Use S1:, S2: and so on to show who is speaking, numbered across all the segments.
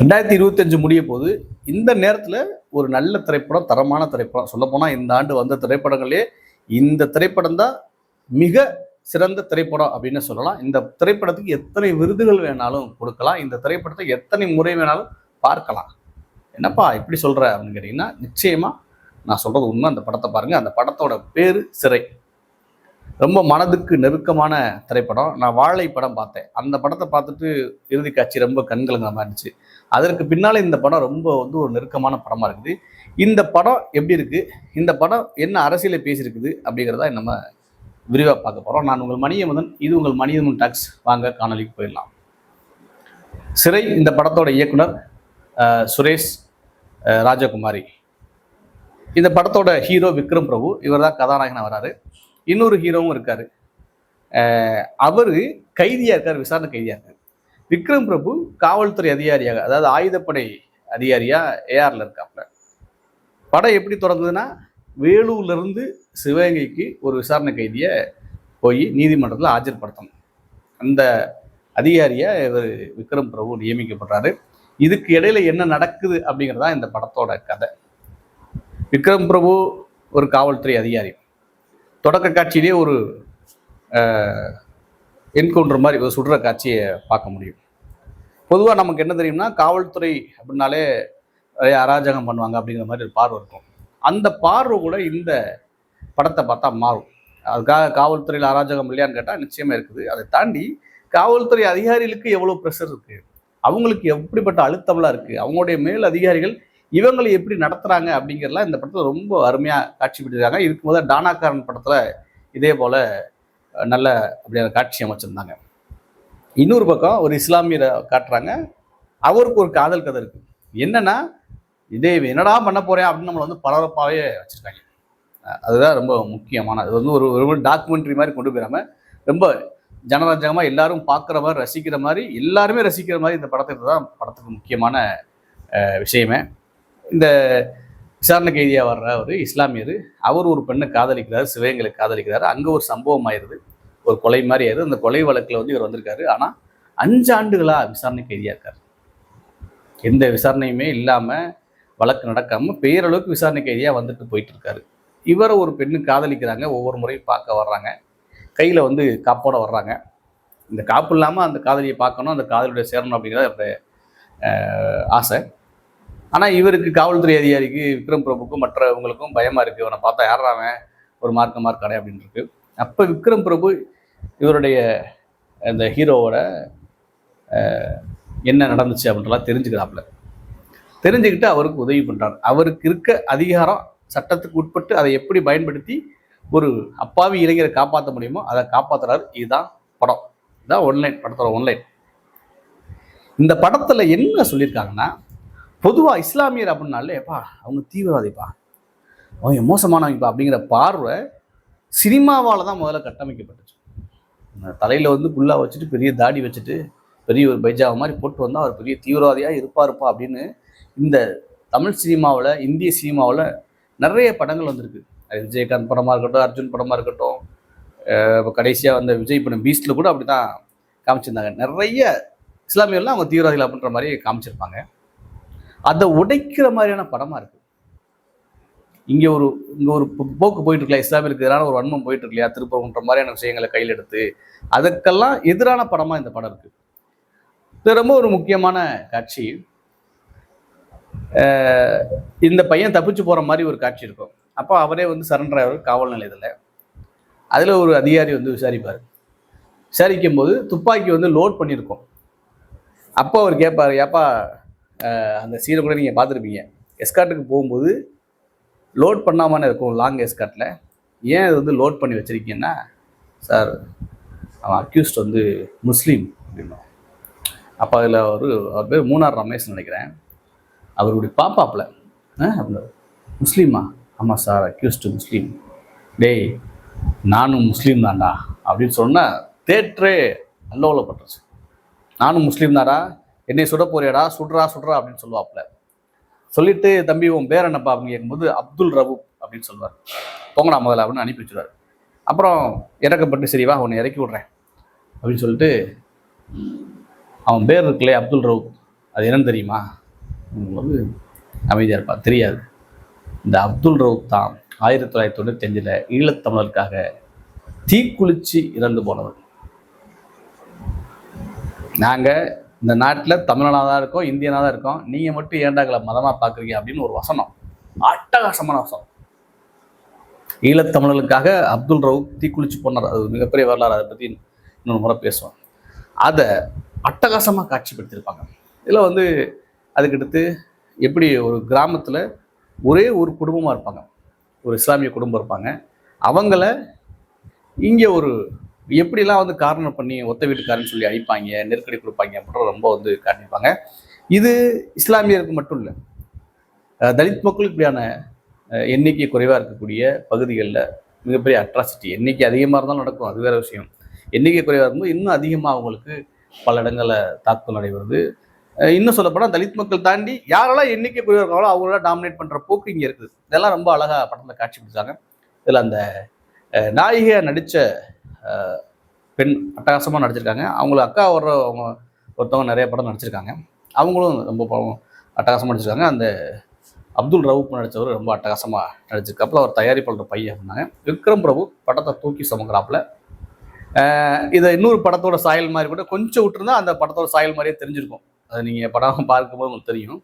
S1: 2025 முடிய போது. இந்த நேரத்தில் ஒரு நல்ல திரைப்படம், தரமான திரைப்படம், சொல்லப்போனால் இந்த ஆண்டு வந்த திரைப்படங்களே இந்த திரைப்படம் தான் மிக சிறந்த திரைப்படம் அப்படின்னு சொல்லலாம். இந்த திரைப்படத்துக்கு எத்தனை விருதுகள் வேணாலும் கொடுக்கலாம். இந்த திரைப்படத்தை எத்தனை முறை வேணாலும் பார்க்கலாம். என்னப்பா இப்படி சொல்ற அப்படின்னு கேட்டீங்கன்னா, நிச்சயமா நான் சொல்றது உண்மை. அந்த படத்தை பாருங்க. அந்த படத்தோட பேரு சிறை. ரொம்ப மனதுக்கு நெருக்கமான திரைப்படம். நான் வாழை படம் பார்த்தேன். அந்த படத்தை பார்த்துட்டு இறுதி காட்சி ரொம்ப கண்கலங்கிற மாதிரி இருந்துச்சு. அதற்கு பின்னால இந்த படம் ரொம்ப ஒரு நெருக்கமான படமா இருக்குது. இந்த படம் எப்படி இருக்கு, இந்த படம் என்ன அரசியலை பேசியிருக்குது அப்படிங்கிறத நம்ம விரிவாக பார்க்க போகிறோம். நான் உங்கள் மணியமதன், இது உங்கள் மணியமன் டாக்ஸ். வாங்க காணொலிக்கு போயிடலாம். சிறை இந்த படத்தோட இயக்குனர் சுரேஷ் ராஜகுமாரி. இந்த படத்தோட ஹீரோ விக்ரம் பிரபு. இவர் தான் கதாநாயகனாக வராரு. இன்னொரு ஹீரோவும் இருக்காரு. அவரு கைதியா இருக்கார், விசாரணை கைதியா இருக்காரு. விக்ரம் பிரபு காவல்துறை அதிகாரியாக, அதாவது ஆயுதப்படை அதிகாரியா ஏஆர்ல இருக்காப்ல. படம் எப்படி தொடங்குதுன்னா, வேலூர்ல இருந்து சிவகங்கைக்கு ஒரு விசாரணை கைதியை போய் நீதிமன்றத்தில் ஆஜர்படுத்தணும். அந்த அதிகாரியா இவர் விக்ரம் பிரபு நியமிக்கப்படுறாரு. இதுக்கு இடையில என்ன நடக்குது அப்படிங்கிறதா இந்த படத்தோட கதை. விக்ரம் பிரபு ஒரு காவல்துறை அதிகாரி. தொடக்க காட்சியிலே ஒரு என்கவுண்டர் மாதிரி ஒரு சுடுற காட்சியை பார்க்க முடியும். பொதுவாக நமக்கு என்ன தெரியும்னா, காவல்துறை அப்படின்னாலே அராஜகம் பண்ணுவாங்க அப்படிங்கிற மாதிரி ஒரு பார்வை இருக்கும். அந்த பார்வை கூட இந்த படத்தை பார்த்தா மாறும். அதுக்காக காவல்துறையில் அராஜகம் இல்லையான்னு கேட்டால் நிச்சயமாக இருக்குது. அதை தாண்டி காவல்துறை அதிகாரிகளுக்கு எவ்வளோ ப்ரெஷர் இருக்குது, அவங்களுக்கு எப்படிப்பட்ட அழுத்தம்லாம் இருக்குது, அவங்களுடைய மேல் அதிகாரிகள் இவங்களை எப்படி நடத்துகிறாங்க அப்படிங்கிறலாம் இந்த படத்தில் ரொம்ப அருமையாக காட்சிப்படுத்திருக்காங்க. இதுக்கு முதல் டானாக்காரன் படத்தில் இதே போல் நல்ல அப்படியான காட்சி அமைச்சிருந்தாங்க. இன்னொரு பக்கம் ஒரு இஸ்லாமியரை காட்டுறாங்க. அவருக்கு ஒரு காதல் கதை இருக்குது. என்னன்னா, இதே என்னடா பண்ண போகிறேன் அப்படின்னு நம்மளை பரபரப்பாகவே வச்சுருக்காங்க. அதுதான் ரொம்ப முக்கியமான. அது ஒரு டாக்குமெண்ட்ரி மாதிரி கொண்டு போயிடாமல் ரொம்ப ஜனரஞ்சகமாக எல்லாரும் பார்க்குற மாதிரி, ரசிக்கிற மாதிரி, எல்லாருமே ரசிக்கிற மாதிரி இந்த படத்துக்கு தான் படத்துக்கு முக்கியமான விஷயமே. இந்த விசாரணை கைதியாக வர்ற ஒரு இஸ்லாமியர், அவர் ஒரு பெண்ணை காதலிக்கிறார், சிவகங்கையை காதலிக்கிறாரு. அங்கே ஒரு சம்பவம் ஆயிடுது, ஒரு கொலை மாதிரி ஆயிடுது. அந்த கொலை வழக்கில் இவர் வந்திருக்காரு. ஆனால் 5 ஆண்டுகளாக விசாரணை கைதியாக இருக்கார். எந்த விசாரணையுமே இல்லாமல், வழக்கு நடக்காமல் பெயரளவுக்கு விசாரணை கைதியாக வந்துட்டு போயிட்டு இருக்காரு. இவரை ஒரு பெண்ணு காதலிக்கிறாங்க. ஒவ்வொரு முறையும் பார்க்க வர்றாங்க. கையில் காப்போட வர்றாங்க. இந்த காப்பு இல்லாமல் அந்த காதலியை பார்க்கணும், அந்த காதலியோட சேரணும் அப்படிங்கிறது அவருடைய ஆசை. ஆனால் இவருக்கு, காவல்துறை அதிகாரிக்கு, விக்ரம் பிரபுக்கும் மற்றவங்களுக்கும் பயமாக இருக்குது. இவனை பார்த்தா யாராவன் ஒரு மார்க் கடை அப்படின்னு இருக்கு. அப்போ விக்ரம் பிரபு இவருடைய அந்த ஹீரோவோட என்ன நடந்துச்சு அப்படின்றலாம் தெரிஞ்சுக்கிறாப்புல. தெரிஞ்சுக்கிட்டு அவருக்கு உதவி பண்ணுறாரு. அவருக்கு இருக்க அதிகாரம், சட்டத்துக்கு உட்பட்டு அதை எப்படி பயன்படுத்தி ஒரு அப்பாவி இளைஞரை காப்பாற்ற முடியுமோ அதை காப்பாற்றுறாரு. இதுதான் படம். இதுதான் ஒன்லைன், படத்தோட ஒன்லைன். இந்த படத்தில் என்ன சொல்லியிருக்காங்கன்னா, பொதுவாக இஸ்லாமியர் அப்படின்னாலே எப்பா அவங்க தீவிரவாதிப்பா, அவங்க மோசமானவங்கப்பா அப்படிங்கிற பார்வை சினிமாவால் தான் முதல்ல கட்டமைக்கப்பட்டுச்சு. தலையில் புல்லாக வச்சுட்டு, பெரிய தாடி வச்சுட்டு, பெரிய ஒரு பைஜாவை மாதிரி போட்டு வந்தால் அவர் பெரிய தீவிரவாதியாக இருப்பாருப்பா அப்படின்னு இந்த தமிழ் சினிமாவில், இந்திய சினிமாவில் நிறைய படங்கள் வந்திருக்கு. விஜயகாந்த் படமாக இருக்கட்டும், அர்ஜுன் படமாக இருக்கட்டும், இப்போ கடைசியாக வந்த விஜய் படம் பீஸ்டில் கூட அப்படி தான் காமிச்சிருந்தாங்க. நிறைய இஸ்லாமியர்லாம் அவங்க தீவிரவாதிகள் அப்படின்ற மாதிரி காமிச்சிருப்பாங்க. அதை உடைக்கிற மாதிரியான படமாக இருக்குது. இங்கே ஒரு போக்கு போயிட்டு இருக்கலாம், இஸ்லாமியருக்கு எதிரான ஒரு வன்மம் போயிட்டு இருக்கலையா, திருப்பூர்ன்ற மாதிரியான விஷயங்களை கையில் எடுத்து அதுக்கெல்லாம் எதிரான படமாக இந்த படம் இருக்குது. இது ரொம்ப ஒரு முக்கியமான காட்சி. இந்த பையன் தப்பிச்சு போகிற மாதிரி ஒரு காட்சி இருக்கும். அப்போ அவரே சரண்டர் ஆவார் காவல் நிலையத்தில். அதில் ஒரு அதிகாரி விசாரிப்பார். விசாரிக்கும் போது துப்பாக்கி லோட் பண்ணியிருக்கோம். அப்போ அவர் கேட்பார், ஏப்பா அந்த சீனை கூட நீங்கள் பார்த்துருப்பீங்க, எஸ்கார்ட்டுக்கு போகும்போது லோட் பண்ணாமல் இருக்கும் லாங் எஸ்கார்ட்டில், ஏன் அது லோட் பண்ணி வச்சுருக்கீங்கன்னா, சார் அவன் அக்யூஸ்ட் முஸ்லீம் அப்படின்னா. அப்போ அதில் அவர் பேர் மூனார் ரமேஷ் நினைக்கிறேன். அவருடைய பாப்பாப்பில் அப்படின்னா, முஸ்லீமா? ஆமாம் சார், அக்யூஸ்டு முஸ்லீம். டேய் நானும் முஸ்லீம் தான்டா அப்படின்னு சொன்னால் தேட்டரே அல்லோலப்பட்டுருச்சு. நானும் முஸ்லீம் தான்டா, என்னை சுட போறியாடா, சுடுறா அப்படின்னு சொல்லுவாப்புல. சொல்லிட்டு, தம்பி உன் பேர் என்னப்பா அப்படின்னு கேட்கும்போது அப்துல் ரவூப் அப்படின்னு சொல்லுவார். போங்கடா முதல்ல அப்படின்னு அனுப்பி வச்சுருவார். அப்புறம் இறக்கப்பட்டு, சரிவா உன்னை இறக்கி விட்றேன் அப்படின்னு சொல்லிட்டு, அவன் பேர் இருக்குல்லையே அப்துல் ரவூப், அது என்னன்னு தெரியுமா? வந்து அமைதியாக இருப்பா, தெரியாது. இந்த அப்துல் ரவுப் தான் 1995 ஈழத்தமிழருக்காக தீக்குளிச்சு இறந்து போனவர். நாங்கள் இந்த நாட்டில் தமிழனாக தான் இருக்கோம், இந்தியனாக தான் இருக்கோம், நீங்கள் மட்டும் ஏண்டாக்களை மதமாக பார்க்குறீங்க அப்படின்னு ஒரு வசனம், அட்டகாசமான வசனம். ஈழத்தமிழர்களுக்காக அப்துல் ரவுப் தீக்குளிச்சு போனார். அது மிகப்பெரிய வரலாறு, அதை பற்றி இன்னொரு முறை பேசுவோம். அதை அட்டகாசமாக காட்சிப்படுத்தியிருப்பாங்க. இதில் வந்து அதுக்கடுத்து எப்படி ஒரு கிராமத்தில் ஒரே ஒரு குடும்பமாக இருப்பாங்க, ஒரு இஸ்லாமிய குடும்பம் இருப்பாங்க, அவங்கள இங்கே ஒரு எப்படிலாம் வந்து காரணம் பண்ணி ஒத்த வீட்டுக்காரன்னு சொல்லி அழிப்பாங்க, நெருக்கடி கொடுப்பாங்க அப்படின்ற ரொம்ப வந்து காட்டியிருப்பாங்க. இது இஸ்லாமியருக்கு மட்டும் இல்லை, தலித் மக்கள் இப்படியான எண்ணிக்கை குறைவாக இருக்கக்கூடிய பகுதிகளில் மிகப்பெரிய அட்ராசிட்டி, எண்ணிக்கை அதிகமாக இருந்தாலும் நடக்கும், அது வேறு விஷயம். எண்ணிக்கை குறைவாக இருக்கும்போது இன்னும் அதிகமாக அவங்களுக்கு பல இடங்களில் தாக்குதல் நடைபெறுது. இன்னும் சொல்லப்போனால் தலித் மக்கள் தாண்டி யாரெல்லாம் எண்ணிக்கை குறைவாக இருக்காங்களோ அவங்கள டாமினேட் பண்ணுற போக்கு இங்கே இருக்குது. இதெல்லாம் ரொம்ப அழகாக படத்தில் காட்சி பிடிச்சாங்க. இதில் அந்த நாயகியை நடித்த பெண் அட்டகாசமாக நடிச்சிருக்காங்க. அவங்கள அக்கா அவங்க ஒருத்தவங்க நிறைய படம் நடிச்சிருக்காங்க, அவங்களும் ரொம்ப படம் அட்டகாசமாக நடிச்சிருக்காங்க. அந்த அப்துல் ரவுப் நடித்தவர் ரொம்ப அட்டகாசமாக நடிச்சிருக்கு. அப்புறம் அவர் தயாரிப்பாளர் பையன் இருந்தாங்க. விக்ரம் பிரபு படத்தை தூக்கி சுமக்கிறாப்புல. இதை இன்னொரு படத்தோட சாயல் மாதிரி கூட கொஞ்சம் விட்டுருந்தா அந்த படத்தோட சாயல் மாதிரியே தெரிஞ்சிருக்கும். அது நீங்கள் படம் பார்க்கும்போது உங்களுக்கு தெரியும்.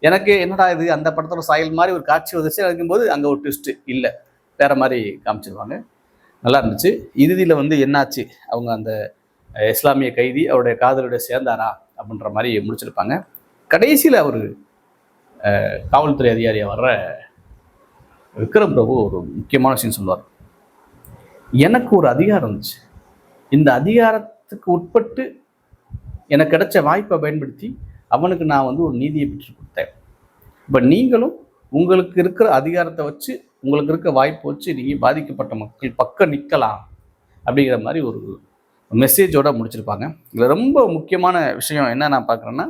S1: எனக்கு என்னடா இது, அந்த படத்தோட சாயல் மாதிரி ஒரு காட்சி வந்துச்சு இருக்கும்போது அங்கே ஒரு ட்விஸ்ட்டு இல்லை, வேறு மாதிரி காமிச்சிருவாங்க. நல்லா இருந்துச்சு. இறுதியில் வந்து என்னாச்சு, அவங்க அந்த இஸ்லாமிய கைதி அவருடைய காதலுடைய சேர்ந்தாரா அப்படின்ற மாதிரி முடிச்சிருப்பாங்க. கடைசியில் அவர் காவல்துறை அதிகாரியாக வர்ற விக்ரம் பிரபு ஒரு முக்கியமான விஷயம் சொல்லுவார். எனக்கு ஒரு அதிகாரம் இருந்துச்சு, இந்த அதிகாரத்துக்கு உட்பட்டு எனக்கு கிடைச்ச வாய்ப்பை பயன்படுத்தி அவனுக்கு நான் வந்து ஒரு நீதியை பெற்று கொடுத்தேன். இப்போ நீங்களும் உங்களுக்கு இருக்கிற அதிகாரத்தை வச்சு, உங்களுக்கு இருக்க வாய்ப்பை வச்சு நீங்கள் பாதிக்கப்பட்ட மக்கள் பக்கம் நிற்கலாம் அப்படிங்கிற மாதிரி ஒரு மெசேஜோடு முடிச்சிருப்பாங்க. இதில் ரொம்ப முக்கியமான விஷயம் என்ன நான் பார்க்குறேன்னா,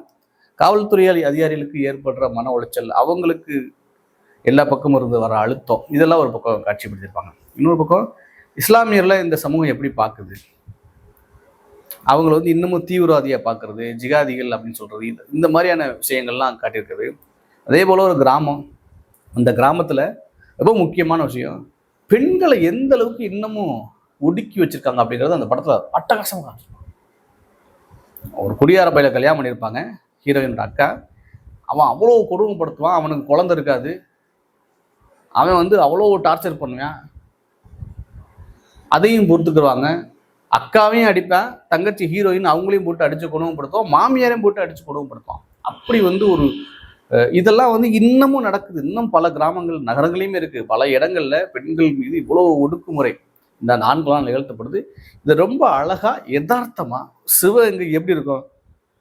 S1: காவல்துறை அதிகாரிகளுக்கு ஏற்படுற மன உளைச்சல், அவங்களுக்கு எல்லா பக்கமும் இருந்து வர அழுத்தம், இதெல்லாம் ஒரு பக்கம் காட்சிப்படுத்தியிருப்பாங்க. இன்னொரு பக்கம் இஸ்லாமியர்களை இந்த சமூகம் எப்படி பார்க்குது, அவங்கள வந்து இன்னமும் தீவிரவாதியாக பார்க்குறது, ஜிகாதிகள் அப்படின்னு சொல்கிறது, இந்த மாதிரியான விஷயங்கள்லாம் காட்டியிருக்குது. அதே போல் ஒரு கிராமம், அந்த கிராமத்தில் ரொம்ப முக்கியமான விஷயம், பெண்களை எந்த அளவுக்கு இன்னமும் ஒடுக்கி வச்சுருக்காங்க அப்படிங்கிறது அந்த படத்தில் அட்டகாசமாக காட்டிருப்பாங்க. ஒரு குடியார பையில கல்யாணம் பண்ணியிருப்பாங்க ஹீரோயினோட அக்கா. அவன் அவ்வளோ கொடுமைப்படுத்துவான், அவனுக்கு குழந்தை இருக்காது, அவன் வந்து அவ்வளோ டார்ச்சர் பண்ணுவான், அதையும் பொறுத்துக்குருவாங்க. அக்காவையும் அடிப்பேன், தங்கச்சி ஹீரோயின் அவங்களையும் போட்டு அடித்து கொடுமைப்படுத்துவான், மாமியாரையும் போட்டு அடித்து கொடுமைப்படுத்துவான். அப்படி வந்து ஒரு இதெல்லாம் வந்து இன்னமும் நடக்குது. இன்னும் பல கிராமங்கள் நகரங்களையுமே இருக்குது. பல இடங்களில் பெண்கள் மீது இவ்வளோ ஒடுக்குமுறை இந்த ஆண்களால் நிகழ்த்தப்படுது. இது ரொம்ப அழகாக யதார்த்தமாக சிவகங்கை எப்படி இருக்கும்,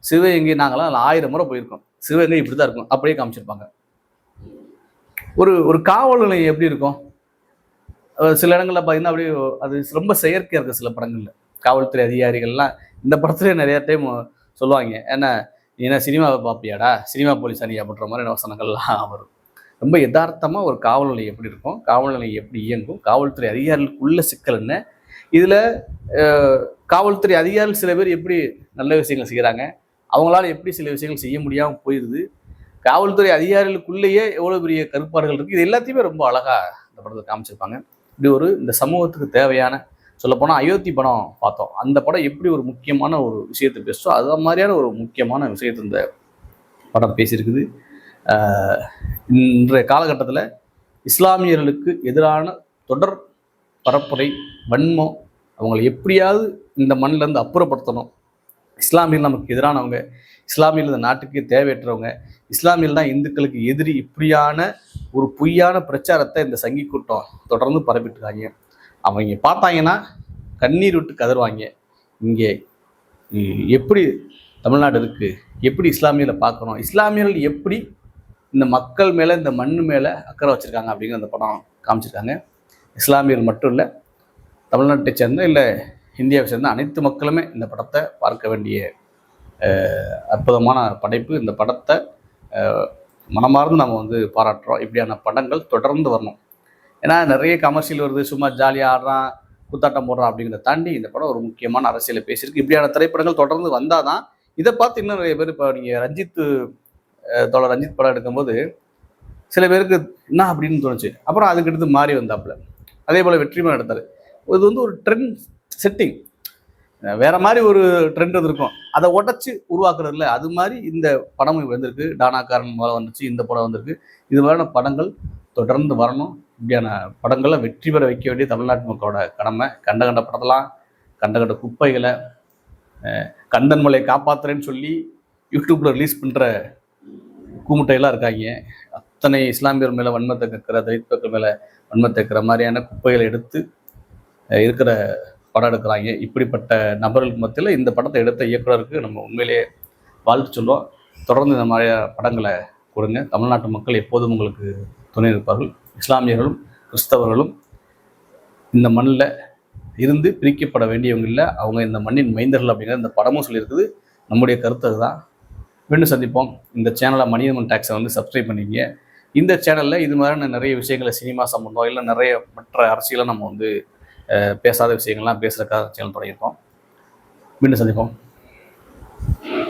S1: சிவகங்கை நாங்களாம் 1000 முறை போயிருக்கோம், சிவகங்கை இப்படி தான் இருக்கும் அப்படியே காமிச்சிருப்பாங்க. ஒரு காவல் நிலையம் எப்படி இருக்கும், சில இடங்களில் பார்த்தீங்கன்னா அப்படியே அது ரொம்ப செயற்கையாக இருக்குது. சில படங்களில் காவல்துறை அதிகாரிகள்லாம் இந்த படத்துலேயே நிறைய டைம் சொல்லுவாங்க, ஏன்னா சினிமாவை பார்ப்பியாடா, சினிமா போலீஸ் அணி அப்படின்ற மாதிரி வசனங்கள்லாம் வரும். ரொம்ப யதார்த்தமாக ஒரு காவல் நிலையம் எப்படி இருக்கும், காவல் நிலையம் எப்படி இயங்கும், காவல்துறை அதிகாரிகளுக்குள்ள சிக்கல் என்ன, இதில் காவல்துறை அதிகாரிகள் சில பேர் எப்படி நல்ல விஷயங்கள் செய்கிறாங்க, அவங்களால எப்படி சில விஷயங்கள் செய்ய முடியாமல் போயிடுது, காவல்துறை அதிகாரிகளுக்குள்ளேயே எவ்வளோ பெரிய கருப்பாடுகள் இருக்குது, இது எல்லாத்தையுமே ரொம்ப அழகாக இந்த படத்தில் காமிச்சிருப்பாங்க. இப்படி ஒரு இந்த சமூகத்துக்கு தேவையான, சொல்லப்போனால் அயோத்தி படம் பார்த்தோம், அந்த படம் எப்படி ஒரு முக்கியமான ஒரு விஷயத்தை பேசுகிறோம், அது மாதிரியான ஒரு முக்கியமான விஷயத்தை இந்த படம் பேசியிருக்குது. இன்றைய காலகட்டத்தில் இஸ்லாமியர்களுக்கு எதிரான தொடர் பரப்புரை, வன்மம், அவங்களை எப்படியாவது இந்த மண்ணிலேருந்து அப்புறப்படுத்தணும், இஸ்லாமியர்கள் நமக்கு எதிரானவங்க, இஸ்லாமியர்கள் இந்த நாட்டுக்கு தேவையற்றவங்க, இஸ்லாமியர்கள் தான் இந்துக்களுக்கு எதிரி, இப்படியான ஒரு பொய்யான பிரச்சாரத்தை இந்த சங்கி கூட்டம் தொடர்ந்து பரப்பிட்டுருக்காங்க. அவங்க பார்த்தாங்கன்னா கண்ணீர் விட்டு கதறுவாங்க. இங்கே எப்படி தமிழ்நாடு இருக்குது, எப்படி இஸ்லாமியர்களை பார்க்குறோம், இஸ்லாமியர்கள் எப்படி இந்த மக்கள் மேலே இந்த மண் மேலே அக்கறை வச்சுருக்காங்க அப்படிங்கிற அந்த படம் காமிச்சிருக்காங்க. இஸ்லாமியர்கள் மட்டும் இல்லை, தமிழ்நாட்டை சேர்ந்த இல்லை இந்தியாவை சேர்ந்த அனைத்து மக்களுமே இந்த படத்தை பார்க்க வேண்டிய அற்புதமான படைப்பு. இந்த படத்தை மனமார்ந்து நம்ம வந்து பாராட்டுறோம். இப்படியான படங்கள் தொடர்ந்து வரணும். ஏன்னா நிறைய கமர்ஷியல் வருது, சும்மா ஜாலியாக ஆடுறான், குத்தாட்டம் போடுறான் அப்படிங்கிறத தாண்டி இந்த படம் ஒரு முக்கியமான அரசியலை பேசியிருக்கு. இப்படியான திரைப்படங்கள் தொடர்ந்து வந்தால் தான் இதை பார்த்து இன்னும் நிறைய பேர் இப்போ நீங்கள் தோழர் ரஞ்சித் படம் எடுக்கும்போது சில பேருக்கு என்ன அப்படின்னு தோணுச்சு. அப்புறம் அதுக்கு எடுத்து மாறி வந்தாப்புல. அதே போல் வெற்றிமாறன் எடுத்தார். இது வந்து ஒரு ட்ரெண்ட் செட்டிங், வேற மாதிரி ஒரு ட்ரெண்ட் இருக்கும், அதை உடச்சி உருவாக்குறதுல அது மாதிரி இந்த படமும் வந்திருக்கு. டானாக்காரன் மேலே வந்துச்சு, இந்த படம் வந்திருக்கு. இது மாதிரியான படங்கள் தொடர்ந்து வரணும். இப்படியான படங்களை வெற்றி பெற வைக்க வேண்டிய தமிழ்நாட்டு மக்களோட கடமை. கண்ட படத்தெல்லாம் கண்ட குப்பைகளை கந்தன் மலையை காப்பாத்துறேன்னு சொல்லி யூடியூப்ல ரிலீஸ் பண்ற கூமுட்டையெல்லாம் இருக்காங்க. அத்தனை இஸ்லாமியர் மேல வன்மத்தை கக்கிற, தலித் மக்கள் மேல வன்மத்தை வைக்கிற மாதிரியான குப்பைகளை எடுத்து இருக்கிற படம் எடுக்கிறாங்க. இப்படிப்பட்ட நபர்களுக்கு மத்தியில் இந்த படத்தை எடுத்த இயக்குனருக்கு நம்ம உண்மையிலேயே வாழ்த்து சொல்லுவோம். தொடர்ந்து இந்த மாதிரி படங்களை கொடுங்க. தமிழ்நாட்டு மக்கள் எப்போதும் உங்களுக்கு துணை இருப்பார்கள். இஸ்லாமியர்களும் கிறிஸ்தவர்களும் இந்த மண்ணில் இருந்து பிரிக்கப்பட வேண்டியவங்க இல்லை, அவங்க இந்த மண்ணின் மைந்தர்கள் அப்படிங்கிற இந்த படமும் சொல்லியிருக்குது. நம்முடைய கருத்து அதுதான். மீண்டும் சந்திப்போம். இந்த சேனலை மணியம்மன் டாக்ஸை வந்து சப்ஸ்கிரைப் பண்ணிங்க. இந்த சேனலில் இது மாதிரியான நிறைய விஷயங்களை, சினிமா சம்பந்தம் இல்லை நிறைய மற்ற அரசியலை நம்ம வந்து பேசாத விஷயங்கள்லாம் பேசுகிறக்காக சேனல் தொடங்கியிருக்கோம். மீண்டும் சந்திப்போம்.